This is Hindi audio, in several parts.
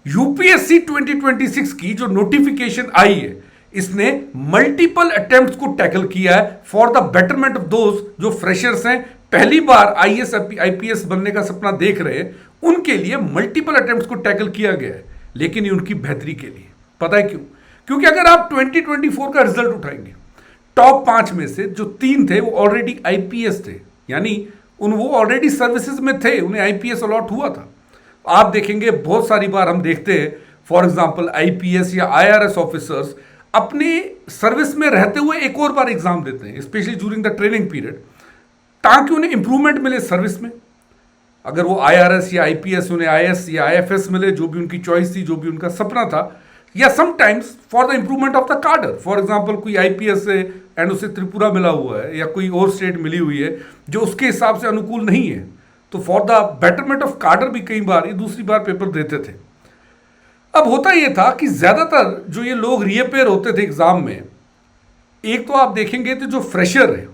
यूपीएससी 2026 की जो नोटिफिकेशन आई है, इसने मल्टीपल अटेम्प्ट्स को टैकल किया है for the betterment of those जो फ्रेशर्स हैं, पहली बार आईएएस आईपीएस बनने का सपना देख रहे हैं, उनके लिए मल्टीपल अटेम्प्ट्स को टैकल किया गया है, लेकिन ये उनकी बेहतरी के लिए। पता है क्यों? क्योंकि अगर आप 2024 का रिजल्ट उठाएंगे, टॉप 5 में से जो 3 थे वो ऑलरेडी आईपीएस थे, यानी वो ऑलरेडी सर्विसेज में थे, उन्हें आईपीएस अलॉट हुआ था। आप देखेंगे बहुत सारी बार हम देखते हैं, फॉर एग्जांपल आईपीएस या आईआरएस ऑफिसर्स अपने सर्विस में रहते हुए एक और बार एग्जाम देते हैं, specially during the training period, ताकि उन्हें इंप्रूवमेंट मिले सर्विस में। अगर वो आईआरएस या आईपीएस, उन्हें आईएएस या आईएफएस मिले, जो भी उनकी चॉइस थी, जो भी उनका सपना था, या sometimes for the improvement of the कार्डर। फॉर एग्जांपल कोई आईपीएस है एंड उसे त्रिपुरा मिला हुआ है या कोई और स्टेट मिली हुई है जो उसके हिसाब से अनुकूल नहीं है, तो फॉर द बेटरमेंट ऑफ कार्डर भी कई बार ये दूसरी बार पेपर देते थे। अब होता यह था कि ज्यादातर जो ये लोग रीअपेयर होते थे एग्जाम में, एक तो आप देखेंगे तो जो फ्रेशर है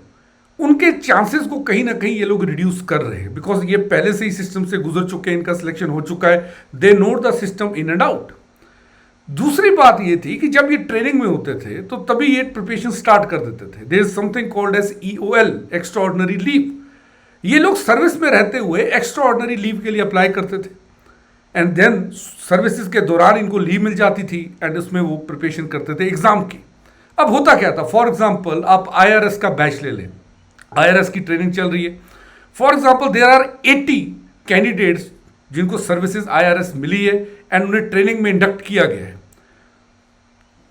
उनके चांसेस को कहीं ना कहीं ये लोग रिड्यूस कर रहे हैं, बिकॉज ये पहले से ही सिस्टम से गुजर चुके हैं, इनका सिलेक्शन हो चुका है, they note the system in and out. दूसरी बात ये थी कि जब ये ट्रेनिंग में होते थे तो तभी ये प्रिपरेशन स्टार्ट कर देते थे। There is something called as EOL, extra ordinary leave. ये लोग सर्विस में रहते हुए एक्स्ट्रा ऑर्डिनरी लीव के लिए अप्लाई करते थे, एंड देन सर्विसेज के दौरान इनको लीव मिल जाती थी एंड उसमें वो प्रिपरेशन करते थे एग्जाम की। अब होता क्या था, फॉर एग्जाम्पल आप आईआरएस का बैच ले लें, आईआरएस की ट्रेनिंग चल रही है, for example there are 80 candidates जिनको सर्विसेज आईआरएस मिली है एंड उन्हें ट्रेनिंग में इंडक्ट किया गया है।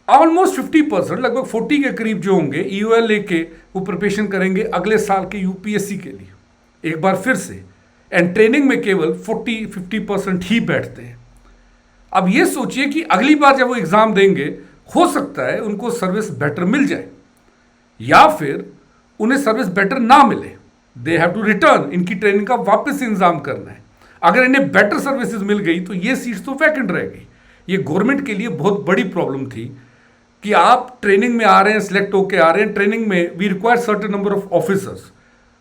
ऑलमोस्ट 50%, लगभग 40 के करीब जो होंगे ईओएल लेके वो प्रिपरेशन करेंगे अगले साल के यूपीएससी के लिए एक बार फिर से, एंड ट्रेनिंग में केवल 40-50% ही बैठते हैं। अब ये सोचिए कि अगली बार जब वो एग्जाम देंगे, हो सकता है उनको सर्विस बेटर मिल जाए या फिर उन्हें सर्विस बेटर ना मिले, दे हैव टू रिटर्न, इनकी ट्रेनिंग का वापस इंतजाम करना है। अगर इन्हें बेटर सर्विसेज मिल गई तो ये सीट्स तो वैकेंट रह गई। ये गवर्नमेंट के लिए बहुत बड़ी प्रॉब्लम थी कि आप ट्रेनिंग में आ रहे हैं, सिलेक्ट होके आ रहे हैं, ट्रेनिंग में we require certain number of officers,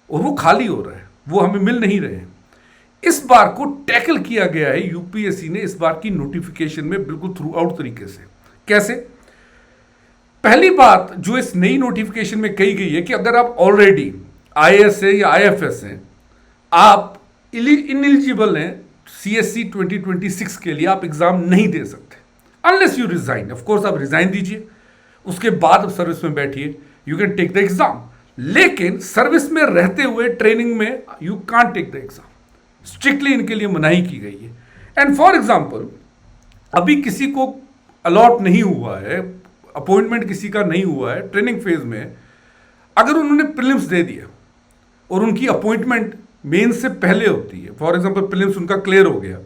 और वो खाली हो रहा है, वो हमें मिल नहीं रहे हैं। इस बार को टैकल किया गया है यूपीएससी ने इस बार की नोटिफिकेशन में बिल्कुल थ्रू आउट तरीके से। कैसे? पहली बात जो इस नई नोटिफिकेशन में कही गई है कि अगर आप ऑलरेडी आईएएस है या आईएफएस हैं, आप इनएलिजिबल हैं सीएससी 2026 के लिए, आप एग्जाम नहीं दे सकते unless you resign. Of course आप रिजाइन दीजिए, उसके बाद आप सर्विस में बैठिए, you can take the exam, लेकिन सर्विस में रहते हुए ट्रेनिंग में you can't take the exam. Strictly इनके लिए मनाही की गई है। एंड फॉर एग्जाम्पल अभी किसी को अलॉट नहीं हुआ है, अपॉइंटमेंट किसी का नहीं हुआ है ट्रेनिंग फेज में, अगर उन्होंने प्रीलिम्स दे दिया और उनकी अपॉइंटमेंट मेंस से पहले होती है, फॉर एग्जांपल प्रीलिम्स उनका क्लियर हो गया,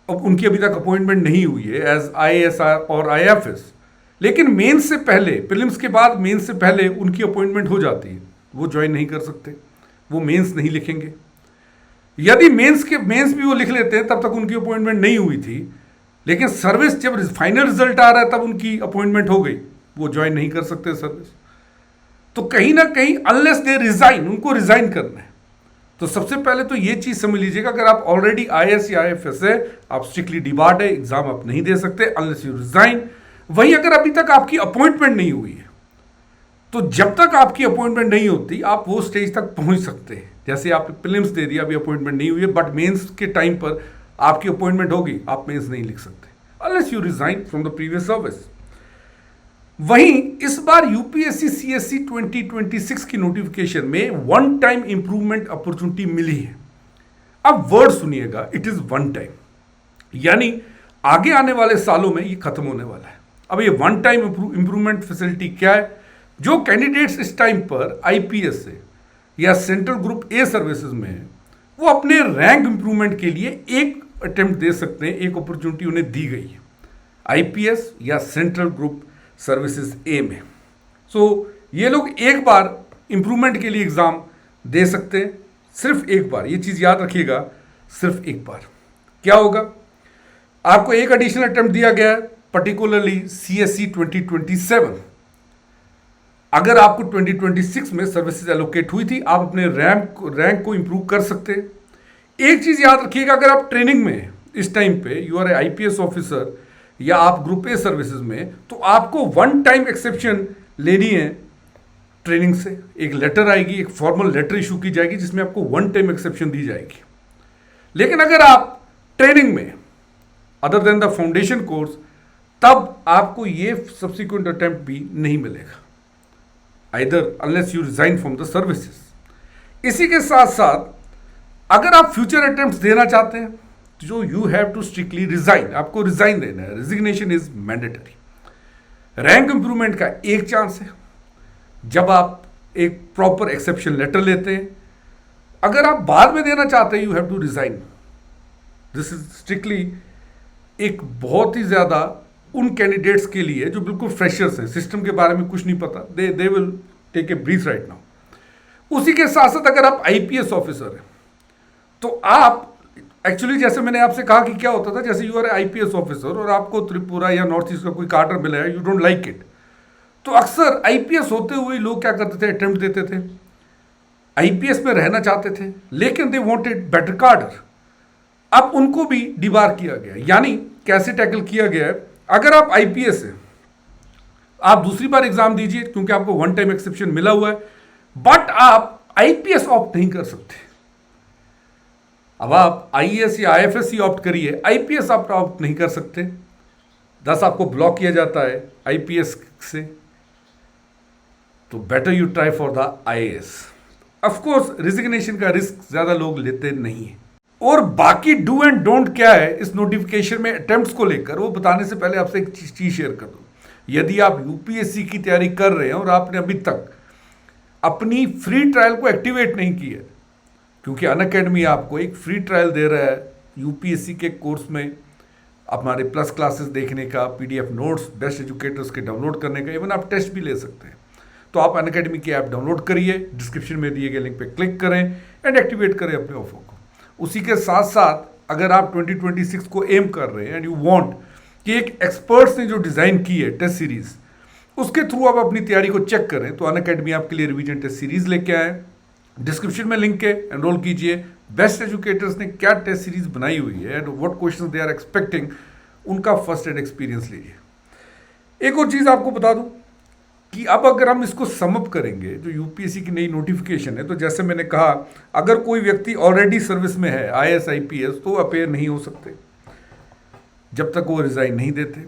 अब उनकी अभी तक अपॉइंटमेंट नहीं हुई है एज आईएएस और आईएफएस, लेकिन मेंस से पहले, प्रीलिम्स के बाद मेंस से पहले उनकी अपॉइंटमेंट हो जाती है, वो ज्वाइन नहीं कर सकते, वो मेंस नहीं लिखेंगे। यदि मेंस भी वो लिख लेते हैं तब तक उनकी अपॉइंटमेंट नहीं हुई थी, लेकिन सर्विस जब फाइनल रिजल्ट आ रहा है तब उनकी अपॉइंटमेंट हो गई, वो ज्वाइन नहीं कर सकते सर्विस। तो कहीं ना कहीं अनलेस दे रिजाइन, उनको रिजाइन करना है। तो सबसे पहले तो ये चीज समझ लीजिएगा, अगर आप ऑलरेडी आईएएस या आईएफएस है, आप स्ट्रिक्टली डिबार्ड है, एग्जाम आप नहीं दे सकते अनलेस यू रिजाइन। वहीं अगर अभी तक आपकी अपॉइंटमेंट नहीं हुई है, तो जब तक आपकी अपॉइंटमेंट नहीं होती आप वो स्टेज तक पहुंच सकते हैं। जैसे आपने प्रीलिम्स दे दिया, अभी अपॉइंटमेंट नहीं हुई है, बट मेंस के टाइम पर आपकी अपॉइंटमेंट होगी, आप मेंस नहीं लिख सकते unless you resign from the previous service. वहीं इस बार यूपीएससी सीएससी 2026 की नोटिफिकेशन में वन टाइम इंप्रूवमेंट अपॉर्चुनिटी मिली है। अब वर्ड सुनिएगा, इट इज वन टाइम, यानी आगे आने वाले सालों में ये खत्म होने वाला है। अब ये वन टाइम इंप्रूवमेंट फैसिलिटी क्या है? जो कैंडिडेट्स इस टाइम पर आईपीएस से या सेंट्रल ग्रुप ए सर्विसेज में है, वो अपने रैंक इंप्रूवमेंट के लिए एक अटेम्प्ट दे सकते हैं, एक अपॉर्चुनिटी उन्हें दी गई है आईपीएस या सेंट्रल ग्रुप सर्विसेज ए में। सो ये लोग एक बार इंप्रूवमेंट के लिए एग्जाम दे सकते हैं, सिर्फ एक बार, ये चीज याद रखिएगा, सिर्फ एक बार। क्या होगा? आपको एक एडिशनल अटेम्प्ट दिया गया है, पर्टिकुलरली सीएससी 2027। अगर आपको 2026 में सर्विसेज एलोकेट हुई थी, आप अपने रैंक को इंप्रूव कर सकते हैं। एक चीज याद रखिएगा, अगर आप ट्रेनिंग में हैं इस टाइम पे you are a IPS officer या आप ग्रुप ए सर्विसेज में, तो आपको वन टाइम एक्सेप्शन लेनी है ट्रेनिंग से। एक लेटर आएगी, एक फॉर्मल लेटर इशू की जाएगी जिसमें आपको वन टाइम एक्सेप्शन दी जाएगी। लेकिन अगर आप ट्रेनिंग में other than the foundation course, तब आपको ये सब्सिक्वेंट अटेम्प्ट भी नहीं मिलेगा, either unless you resign from the services. इसी के साथ साथ अगर आप फ्यूचर अटेम्प्ट्स देना चाहते हैं जो you have to strictly resign, आपको रिजाइन देना है, resignation is mandatory. Rank improvement का एक चांस है जब आप एक प्रॉपर एक्सेप्शन लेटर लेते हैं। अगर आप बाद में देना चाहते हैं, you have to resign. This is strictly एक बहुत ही ज्यादा उन कैंडिडेट्स के लिए जो बिल्कुल फ्रेशर्स हैं, सिस्टम के बारे में कुछ नहीं पता, they will take a breath right now. उसी के साथ साथ अगर आप आईपीएस ऑफिसर हैं तो आप एक्चुअली, जैसे मैंने आपसे कहा कि क्या होता था, जैसे यू आर आईपीएस ऑफिसर और आपको त्रिपुरा या नॉर्थ ईस्ट का कोई कार्टर मिला है, यू डोंट लाइक इट, तो अक्सर आईपीएस होते हुए लोग क्या करते थे, अटेम्प्ट देते थे, आईपीएस में रहना चाहते थे, लेकिन दे वांटेड बेटर कार्डर। अब उनको भी डिबार किया गया। यानी कैसे टैकल किया गया है, अगर आप आईपीएस हैं, आप दूसरी बार एग्जाम दीजिए क्योंकि आपको वन टाइम एक्सेप्शन मिला हुआ है, बट आप आईपीएस ऑप्ट नहीं कर सकते। अब आप आईएएस या आईएफएस ही ऑप्ट करिए, आईपीएस आप ऑप्ट नहीं कर सकते, दस आपको ब्लॉक किया जाता है आईपीएस से। तो better you try for the IAS. Of course resignation का रिस्क ज्यादा लोग लेते नहीं है। और बाकी डू एंड डोंट क्या है इस नोटिफिकेशन में अटेम्प्ट्स को लेकर, वो बताने से पहले आपसे एक चीज शेयर कर दूं। यदि आप यूपीएससी की तैयारी कर रहे हैं और आपने अभी तक अपनी फ्री ट्रायल को एक्टिवेट नहीं की है, क्योंकि अनअकैडमी आपको एक फ्री ट्रायल दे रहा है यूपीएससी के कोर्स में, हमारे प्लस क्लासेस देखने का, पीडीएफ नोट्स बेस्ट एजुकेटर्स के डाउनलोड करने का, इवन आप टेस्ट भी ले सकते हैं। तो आप अनअकैडमी की ऐप डाउनलोड करिए, डिस्क्रिप्शन में दिए गए लिंक पे क्लिक करें एंड एक्टिवेट करें अपने ऑफर को। उसी के साथ साथ अगर आप 2026 को एम कर रहे हैं एंड यू वांट कि एक एक्सपर्ट्स ने जो डिज़ाइन की है टेस्ट सीरीज, उसके थ्रू आप अपनी तैयारी को चेक करें, तो अनअकैडमी आपके लिए रिवीजन टेस्ट सीरीज लेके आए। डिस्क्रिप्शन में लिंक है, एनरोल कीजिए। बेस्ट एजुकेटर्स ने क्या टेस्ट सीरीज बनाई हुई है and what questions they are expecting, उनका फर्स्ट एड एक्सपीरियंस लीजिए। एक और चीज़ आपको बता दूं कि अब अगर हम इसको समअप करेंगे, जो यूपीएससी की नई नोटिफिकेशन है, तो जैसे मैंने कहा, अगर कोई व्यक्ति ऑलरेडी सर्विस में है आईएएस आईपीएस, तो अपेयर नहीं हो सकते जब तक वो रिजाइन नहीं देते।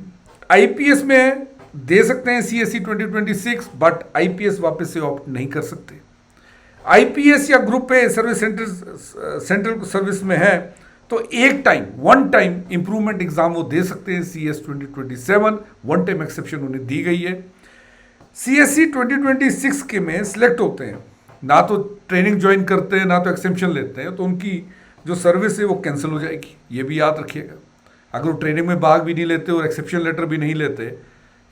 आईपीएस में दे सकते हैं सीएससी 2026, बट आईपीएस वापस से ऑप्ट नहीं कर सकते। आईपीएस या group a service central service में है तो एक time one time improvement exam वो दे सकते हैं सीएस 2027, वन टाइम एक्सेप्शन उन्हें दी गई है। सीएससी 2026 के में सिलेक्ट होते हैं, ना तो ट्रेनिंग ज्वाइन करते हैं ना तो एक्सेप्शन लेते हैं, तो उनकी जो सर्विस है वो कैंसिल हो जाएगी, ये भी याद रखिएगा। अगर वो ट्रेनिंग में भाग भी नहीं लेते और एक्सेप्शन लेटर भी नहीं लेते,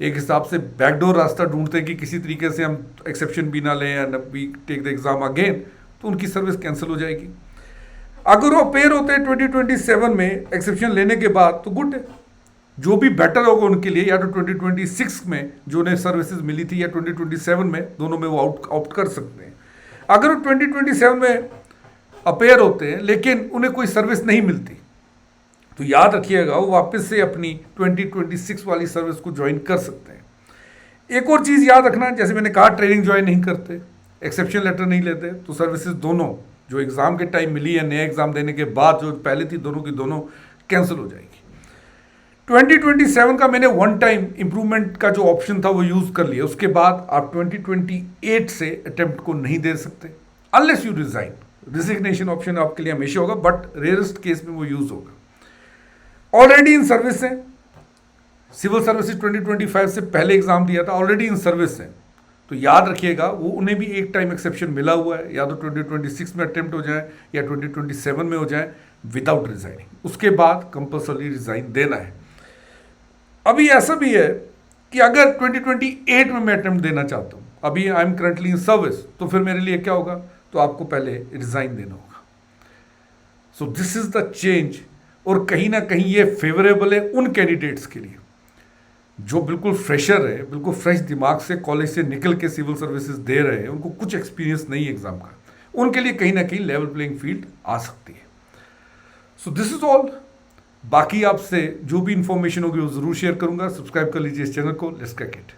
एक हिसाब से बैकडोर रास्ता ढूंढते हैं कि किसी तरीके से हम एक्सेप्शन भी ना लें and we take the exam again, तो उनकी सर्विस कैंसिल हो जाएगी। अगर वो पेयर होते हैं 2027 में एक्सेप्शन लेने के बाद, तो गुड है, जो भी बेटर होगा उनके लिए, या तो 2026 में जो उन्हें सर्विसेज मिली थी या 2027 में, दोनों में वो आउट कर सकते हैं। अगर वो 2027 में अपेयर होते हैं लेकिन उन्हें कोई सर्विस नहीं मिलती, तो याद रखिएगा वो वापस से अपनी 2026 वाली सर्विस को ज्वाइन कर सकते हैं। एक और चीज़ याद रखना, जैसे मैंने कहा ट्रेनिंग ज्वाइन नहीं करते, एक्सेप्शन लेटर नहीं लेते, तो सर्विसेज दोनों जो एग्ज़ाम के टाइम मिली है, नया एग्ज़ाम देने के बाद जो पहले थी, दोनों की दोनों कैंसिल हो जाएगी। 2027 का मैंने वन टाइम इंप्रूवमेंट का जो ऑप्शन था वो यूज़ कर लिया। उसके बाद आप 2028 से अटेम्प्ट को नहीं दे सकते unless you resign. Resignation option आपके लिए हमेशा होगा, बट रेयरेस्ट केस में वो यूज़ होगा। ऑलरेडी इन सर्विस है, सिविल सर्विसेज 2025 से पहले एग्जाम दिया था, ऑलरेडी इन सर्विस है, तो याद रखिएगा वो उन्हें भी एक टाइम एक्सेप्शन मिला हुआ है, या तो 2026 में अटेम्प्ट हो जाए या 2027 में हो जाए विदाउट रिजाइनिंग। उसके बाद कंपल्सरी रिजाइन देना है। अभी ऐसा भी है कि अगर 2028 में मैं अटेम्प्ट देना चाहता हूँ, अभी I am currently in service, तो फिर मेरे लिए क्या होगा, तो आपको पहले रिजाइन देना होगा। So this is the change, और कहीं ना कहीं ये फेवरेबल है उन कैंडिडेट्स के लिए जो बिल्कुल फ्रेशर है, बिल्कुल फ्रेश दिमाग से कॉलेज से निकल के सिविल सर्विसेज दे रहे हैं, उनको कुछ एक्सपीरियंस नहीं एग्जाम का, उनके लिए कहीं ना कहीं लेवल प्लेइंग फील्ड आ सकती है। So this is all. बाकी आपसे जो भी इंफॉर्मेशन होगी वो ज़रूर शेयर करूंगा। सब्सक्राइब कर लीजिए इस चैनल को। Let's crack it.